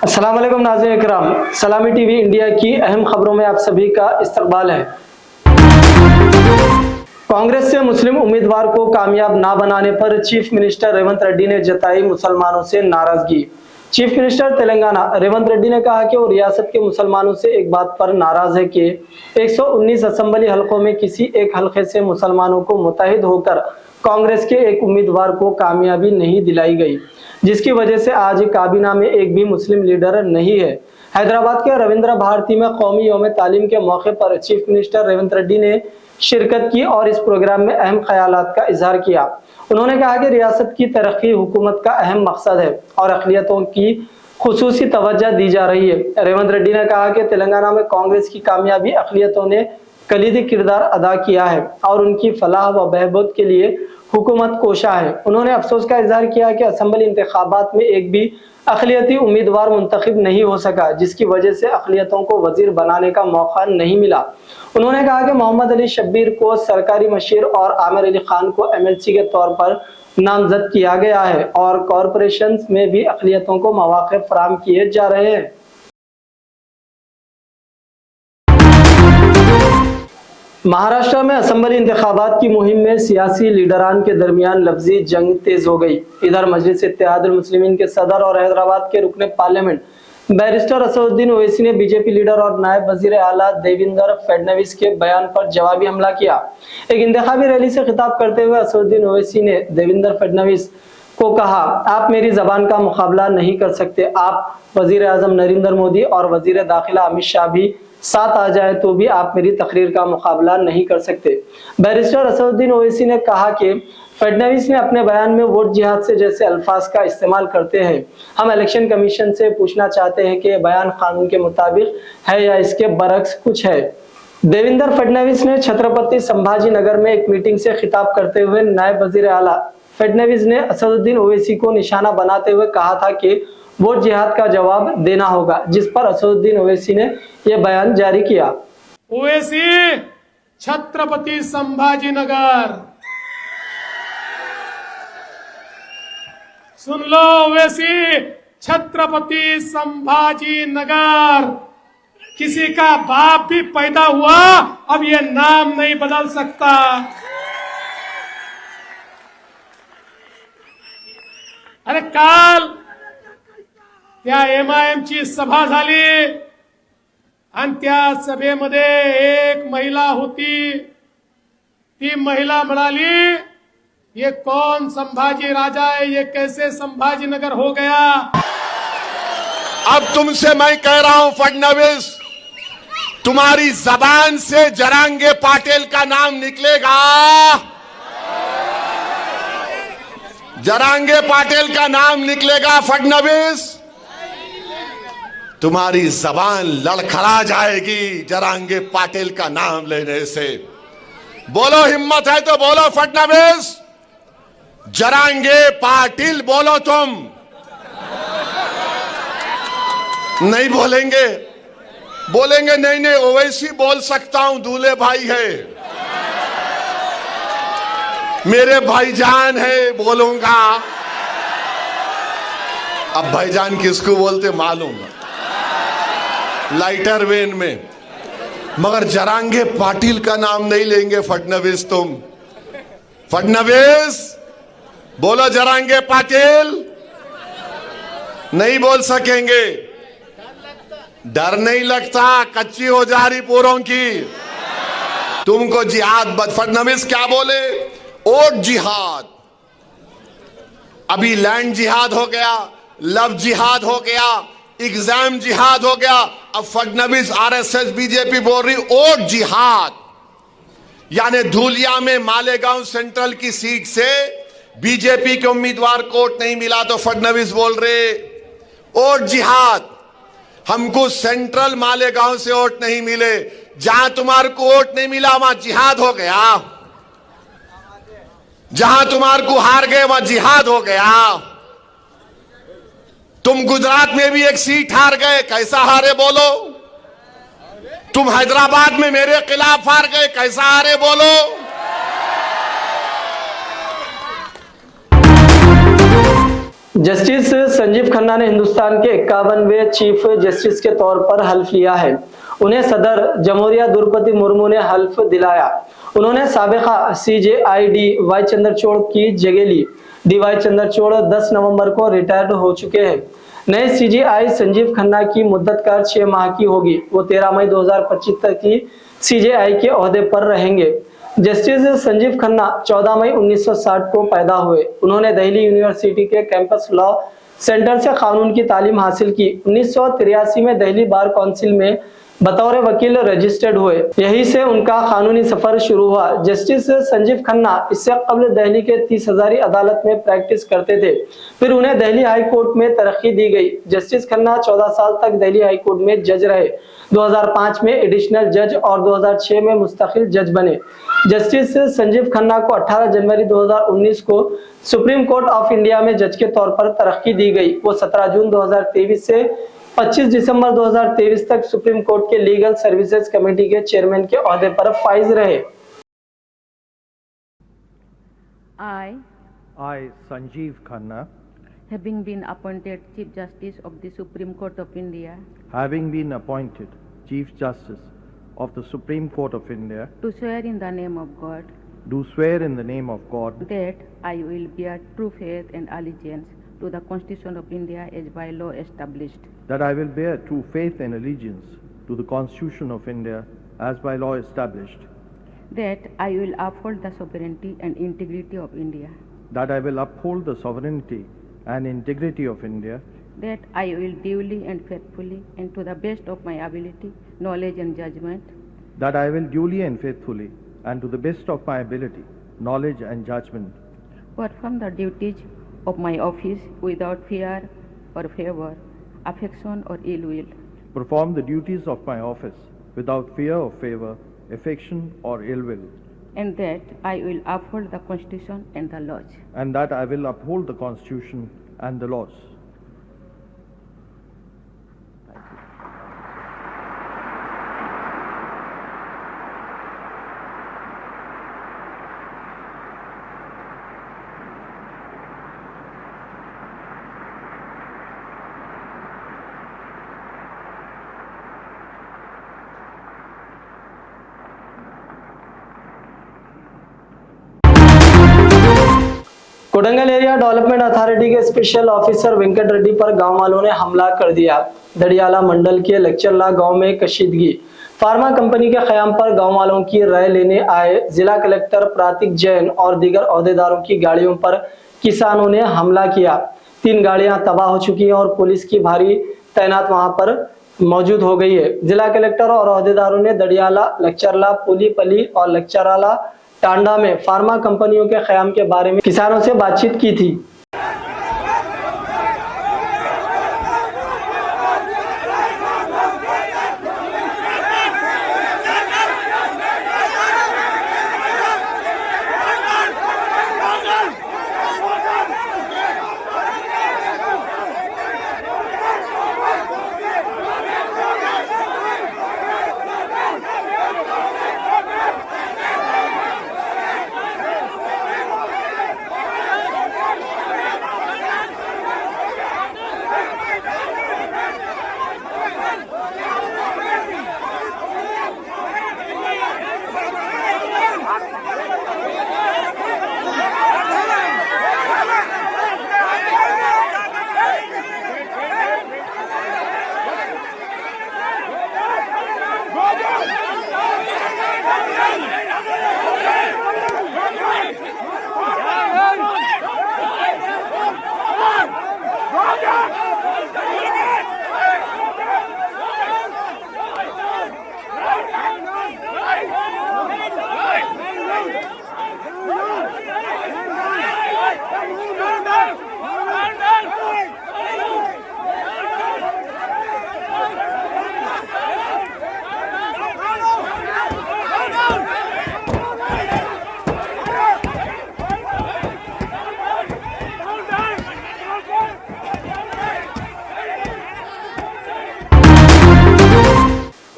अस्सलाम वालेकुम नाज़रीन इकराम, सलामी टीवी इंडिया की अहम खबरों में आप सभी का इस्तकबाल है। कांग्रेस से मुस्लिम उम्मीदवार को कामयाब ना बनाने पर चीफ मिनिस्टर रेवंत रेड्डी ने जताई मुसलमानों से नाराजगी। चीफ मिनिस्टर तेलंगाना रेवंत रेड्डी ने कहा कि वो रियासत के मुसलमानों से एक बात पर नाराज है कि 119 असेंबली हलकों में किसी एक हलके से मुसलमानों को मुत्तहिद होकर कांग्रेस के एक उम्मीदवार को कामयाबी नहीं दिलाई गई, जिसकी वजह से आज काबीना में एक भी मुस्लिम लीडर नहीं है। हैदराबाद के रविंद्र भारती में कौमी यौम तालीम के मौके पर चीफ मिनिस्टर रेवंत रेड्डी ने शिरकत की और इस प्रोग्राम में अहम ख्यालात का इजहार किया। उन्होंने कहा कि रियासत की तरक्की हुकूमत का अहम मकसद है और अक़लियतों की खुसूसी तवज्जो दी जा रही है। रेवंत रेड्डी ने कहा कि तेलंगाना में कांग्रेस की कामयाबी अक़लियतों ने कलीदी किरदार अदा किया है और उनकी फलाह व बहबूद के लिए हुकूमत कोशा है। उन्होंने अफसोस का इजहार किया कि असेंबली इंतखाबात में एक भी अक़लियती उम्मीदवार मुंतखब नहीं हो सका, जिसकी वजह से अक़लियतों को वजीर बनाने का मौका नहीं मिला। उन्होंने कहा कि मोहम्मद अली शब्बीर को सरकारी मशीर और आमिर अली खान को MLC के तौर पर नामजद किया गया है और कॉरपोरेशन में भी अक़लियतों को मौक़े फराहम किए जा रहे हैं। महाराष्ट्र में असेंबली इंतखाबात की मुहिम में सियासी लीडरान के दरमियान लफ्जी जंग तेज हो गई। इधर मजलिस इत्तेहादुल मुस्लिमीन के सदर और हैदराबाद के रुकने पार्लियामेंट बैरिस्टर असदुद्दीन ओवैसी ने बीजेपी लीडर और नायब वजीर आला देवेंद्र फडणवीस के बयान पर जवाबी हमला किया। एक इंतखाबी रैली से खिताब करते हुए असदुद्दीन ओवैसी ने देवेंद्र फडणवीस को कहा, आप मेरी जबान का मुकाबला नहीं कर सकते। आप वजीर आजम नरेंद्र मोदी और वजीर दाखिला अमित शाह भी साथ आ जाए तो भी आप मेरी तकरीर का मुकाबला नहीं कर सकते। बैरिस्टर असदुद्दीन ओवैसी ने कहा कि फडणवीस ने अपने बयान में वोट जिहाद से जैसे अल्फाज का इस्तेमाल करते हैं। हम इलेक्शन कमीशन से पूछना चाहते हैं कि बयान कानून के मुताबिक है या इसके बरक्स कुछ है। देवेंद्र फडणवीस ने छत्रपति संभाजी नगर में एक मीटिंग से खिताब करते हुए नायब वजीर आला फडणवीस ने असदुद्दीन ओवैसी को निशाना बनाते हुए कहा था कि वोट जिहाद का जवाब देना होगा, जिस पर असदुद्दीन ओवैसी ने यह बयान जारी किया। ओवैसी छत्रपति संभाजी नगर, सुन लो ओवैसी छत्रपति संभाजी नगर, किसी का बाप भी पैदा हुआ अब ये नाम नहीं बदल सकता। अरे काल त्या MIM ची सभा झाली आणि त्या सभेमध्ये एक महिला होती। ती महिला म्हणाली, ये कौन संभाजी राजा है, ये कैसे संभाजी नगर हो गया। अब तुमसे मैं कह रहा हूं फडणवीस, तुम्हारी जबान से जरांगे पाटिल का नाम निकलेगा, जरांगे पाटिल का नाम निकलेगा फडणवीस, तुम्हारी जबान लड़खड़ा जाएगी जरांगे पाटिल का नाम लेने से। बोलो, हिम्मत है तो बोलो फडणवीस, जरांगे पाटिल बोलो। तुम नहीं बोलेंगे? बोलेंगे नहीं नहीं ओवैसी बोल सकता हूं, दूल्हे भाई है, मेरे भाईजान है, बोलूंगा। अब भाईजान किसको बोलते मालूम, लाइटर वेन में, मगर जरांगे पाटिल का नाम नहीं लेंगे फडणवीस। तुम फडणवीस बोलो, जरांगे पाटिल नहीं बोल सकेंगे। डर नहीं लगता, कच्ची हो जा रही पूरों की, तुमको जिहाद। फडणवीस क्या बोले, वोट जिहाद, अभी लैंड जिहाद हो गया, लव जिहाद हो गया, एग्जाम जिहाद हो गया। अब फडणवीस RSS बीजेपी बोल रही वोट जिहाद, यानी धूलिया में मालेगांव सेंट्रल की सीट से बीजेपी के उम्मीदवार को वोट नहीं मिला तो फडणवीस बोल रहे वोट जिहाद। हमको सेंट्रल मालेगांव से वोट नहीं मिले, जहां तुम्हारे को वोट नहीं मिला वहां जिहाद हो गया, जहां तुम्हारे को हार गए वहां जिहाद हो गया। तुम गुजरात में भी एक सीट हार गए, कैसा हारे बोलो। तुम हैदराबाद में मेरे खिलाफ हार गए, कैसा हारे बोलो। जस्टिस संजीव खन्ना ने हिंदुस्तान के 51वें चीफ जस्टिस के तौर पर हल्फ लिया है। उन्हें सदर जमहूरिया द्रौपदी मुर्मू ने हल्फ दिलाया। उन्होंने साबिका CJI डी वाई चंद्रचूड़ की जगह ली। DY चंद्रचूड़ 10 नवंबर को रिटायर्ड हो चुके हैं। नए CJI संजीव खन्ना की मुद्दत कर 6 माह की होगी। वो 13 मई 2025 तक की CJI के ओहदे पर रहेंगे। जस्टिस संजीव खन्ना 14 मई 1960 को पैदा हुए। उन्होंने दिल्ली यूनिवर्सिटी के कैंपस लॉ सेंटर से कानून की तालीम हासिल की। 1983 में दिल्ली बार काउंसिल में बतौर वकील रजिस्टर्ड हुए। यहीं से उनका कानूनी सफर शुरू हुआ। जस्टिस संजीव खन्ना इससे कबल दिल्ली के 30 हजारी अदालत में प्रैक्टिस करते थे। फिर उन्हें दिल्ली हाई कोर्ट में तरक्की दी गई। जस्टिस खन्ना 14 साल तक दिल्ली हाई कोर्ट में जज रहे। 2005 में एडिशनल जज और 2006 में मुस्तकिल जज बने। जस्टिस संजीव खन्ना को 18 जनवरी 2019 को सुप्रीम कोर्ट ऑफ इंडिया में जज के तौर पर तरक्की दी गई। वो 17 जून 2023 से 25 दिसंबर 2023 तक सुप्रीम कोर्ट के लीगल सर्विसेज कमेटी के चेयरमैन के ओहदे पर फाइज रहे। I, Sanjeev Khanna, having been appointed Chief Justice of the Supreme Court of India, having been appointed Chief Justice of the Supreme Court of India, do swear in the name of God do swear in the name of God that I will bear true faith and allegiance to the Constitution of India as by law established, that I will bear true faith and allegiance to the Constitution of India as by law established, that I will uphold the sovereignty and integrity of India, that I will uphold the sovereignty and integrity of India, that I will duly and faithfully and to the best of my ability, knowledge and judgment, that I will duly and faithfully and to the best of my ability, knowledge and judgment, perform the duties of my office without fear or favor, affection or ill will, perform the duties of my office without fear or favor, affection or ill will, and that I will uphold the Constitution and the laws. and that I will uphold the Constitution and the laws. Kodangal area development authority के special officer Venkat Reddy पर गांव वालों ने हमला कर दिया। दड़ियाला मंडल के लक्चरला गांव में कशीदगी। फार्मा कंपनी के क़याम पर गांव वालों की राय लेने आए जिला कलेक्टर प्रातिक जैन और दीगर ओहदेदारों की गाड़ियों पर किसानों ने हमला किया। 3 गाड़ियां तबाह हो चुकी हैं और पुलिस की भारी तैनात वहां पर मौजूद हो गई है। जिला कलेक्टर और ओहदेदारों ने दड़ियाला, लक्चरला, पुलीपली और लक्चराला टांडा में फार्मा कंपनियों के क़याम के बारे में किसानों से बातचीत की थी।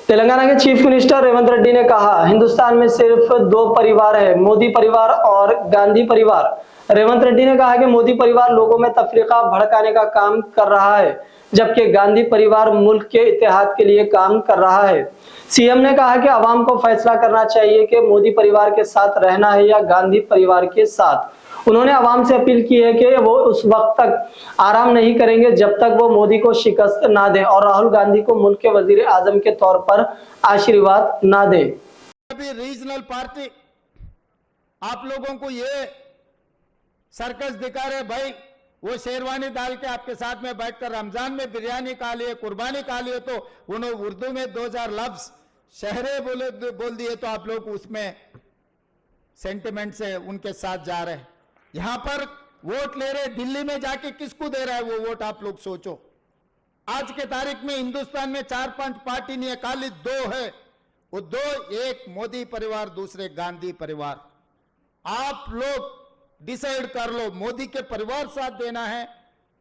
तेलंगाना के चीफ मिनिस्टर रेवंत रेड्डी ने कहा, हिंदुस्तान में सिर्फ 2 परिवार है, मोदी परिवार और गांधी परिवार। रेवंत रेड्डी ने कहा कि मोदी परिवार लोगों में तफरीका भड़काने का काम कर रहा है, जबकि गांधी परिवार मुल्क के इत्तेहाद के लिए काम कर रहा है। सीएम ने कहा कि आवाम को फैसला करना चाहिए कि मोदी परिवार के साथ रहना है या गांधी परिवार के साथ। उन्होंने आवाम से अपील की है कि वो उस वक्त तक आराम नहीं करेंगे जब तक वो मोदी को शिकस्त ना दें और राहुल गांधी को मुल्क के वजीर आजम के तौर पर आशीर्वाद ना दें। अभी रीजनल पार्टी आप लोगों को ये सर्कस दिखा रहे, भाई वो शेरवानी डाल के आपके साथ में बैठकर रमजान में बिरयानी खा लिए, कुर्बानी खा लिए, तो उन्होंने उर्दू में 2000 लफ्ज शहरे बोल दिए, तो आप लोग उसमें सेंटिमेंट से उनके साथ जा रहे हैं। यहां पर वोट ले रहे, दिल्ली में जाके किसको दे रहा है वो वोट, आप लोग सोचो। आज के तारीख में हिंदुस्तान में 4-5 पार्टी नहीं है, खाली 2 है। वो 2, एक मोदी परिवार, दूसरे गांधी परिवार। आप लोग डिसाइड कर लो, मोदी के परिवार साथ देना है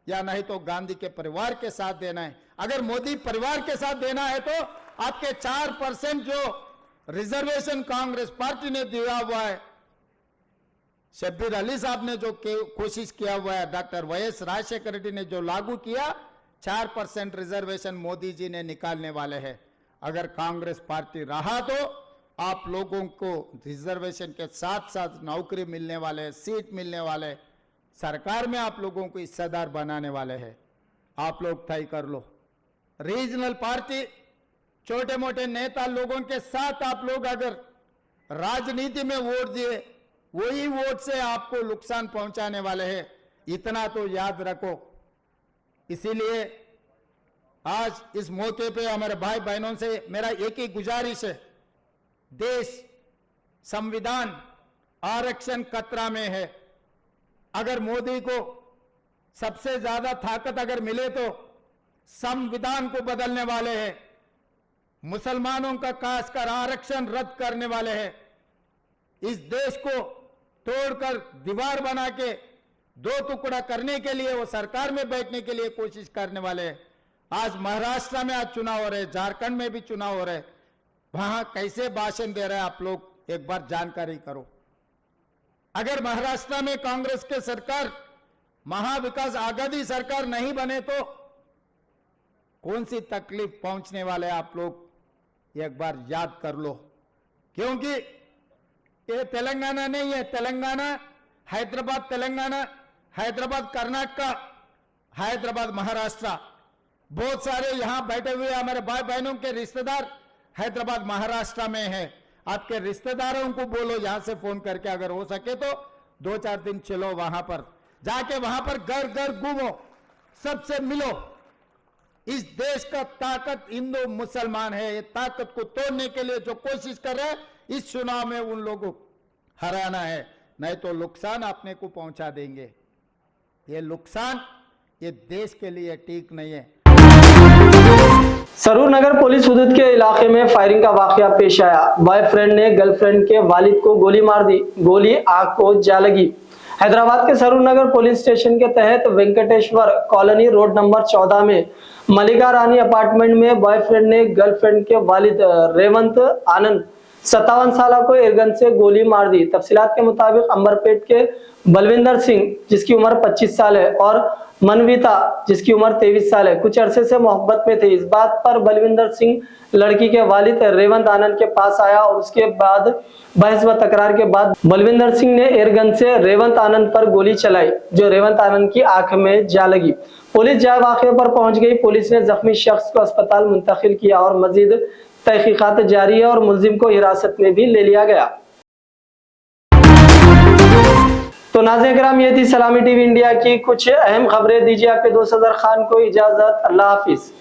या नहीं तो गांधी के परिवार के साथ देना है। अगर मोदी परिवार के साथ देना है तो आपके 4% जो रिजर्वेशन कांग्रेस पार्टी ने दिया हुआ है, शब्बीर अली साहब ने जो कोशिश किया हुआ है, डॉक्टर वाईएस राजशेखर रेड्डी ने जो लागू किया, 4% रिजर्वेशन मोदी जी ने निकालने वाले हैं। अगर कांग्रेस पार्टी रहा तो आप लोगों को रिजर्वेशन के साथ साथ नौकरी मिलने वाले हैं, सीट मिलने वाले, सरकार में आप लोगों को हिस्सेदार बनाने वाले हैं। आप लोग तय कर लो। रीजनल पार्टी, छोटे मोटे नेता लोगों के साथ आप लोग अगर राजनीति में वोट दिए, वही वोट से आपको नुकसान पहुंचाने वाले हैं, इतना तो याद रखो। इसीलिए आज इस मौके पे हमारे भाई बहनों से मेरा एक ही गुजारिश है, देश, संविधान, आरक्षण खतरा में है। अगर मोदी को सबसे ज्यादा ताकत अगर मिले तो संविधान को बदलने वाले हैं, मुसलमानों का खासकर आरक्षण रद्द करने वाले हैं, इस देश को तोड़कर दीवार बना के 2 टुकड़ा करने के लिए, वो सरकार में बैठने के लिए कोशिश करने वाले हैं। आज महाराष्ट्र में आज चुनाव हो रहे, झारखंड में भी चुनाव हो रहे, वहां कैसे भाषण दे रहे हैं आप लोग एक बार जानकारी करो। अगर महाराष्ट्र में कांग्रेस के सरकार महाविकास आघाड़ी सरकार नहीं बने तो कौन सी तकलीफ पहुंचने वाले आप लोग एक बार याद कर लो। क्योंकि ये तेलंगाना नहीं है, तेलंगाना हैदराबाद, तेलंगाना हैदराबाद कर्नाटका, हैदराबाद महाराष्ट्र, बहुत सारे यहां बैठे हुए हमारे भाई बहनों के रिश्तेदार हैदराबाद महाराष्ट्र में है। आपके रिश्तेदारों को बोलो यहां से फोन करके, अगर हो सके तो 2-4 दिन चलो वहां पर, जाके वहां पर घर घर घूमो, सबसे मिलो। इस देश का ताकत हिंदू मुसलमान है, ये ताकत को तोड़ने के लिए जो कोशिश कर रहे हैं, इस चुनाव में उन लोगों को हराना है, नहीं तो नुकसान अपने को पहुंचा देंगे। ये नुकसान ये देश के लिए ठीक नहीं है। सरूर नगर पुलिस हुदूद के इलाके में फायरिंग का वाकया पेश आया। बॉयफ्रेंड ने गर्लफ्रेंड के वालिद को गोली मार दी, गोली आंख को जा लगी। हैदराबाद के सरूर नगर पुलिस स्टेशन के तहत वेंकटेश्वर कॉलोनी रोड नंबर 14 में मलिका रानी अपार्टमेंट में बॉयफ्रेंड ने गर्लफ्रेंड के वालिद रेवंत आनंद 57 साल को एयरगन से गोली मार दी। तफसीलात के मुताबिक अंबरपेट के बलविंदर सिंह जिसकी उम्र 25 साल है और मनविता जिसकी उम्र 23 साल है कुछ अरसे से मोहब्बत में थे। इस बात पर बलविंदर सिंह लड़की के वालिद रेवंत आनंद के पास आया और उसके बाद बहस व तकरार के बाद बलविंदर सिंह ने एयरगन से रेवंत आनंद पर गोली चलाई, जो रेवंत आनंद की आंख में जा लगी। पुलिस जाए वाक़े पर पहुंच गई। पुलिस ने जख्मी शख्स को अस्पताल मुंतकिल किया और मजीद तहकीकात जारी है और मुलजिम को हिरासत में भी ले लिया गया। तो नाज़रीन किराम, ये थी सलामी टीवी इंडिया की कुछ अहम खबरें। दीजिए आपके दोस्त अजहर खान को इजाजत। अल्लाह हाफिज।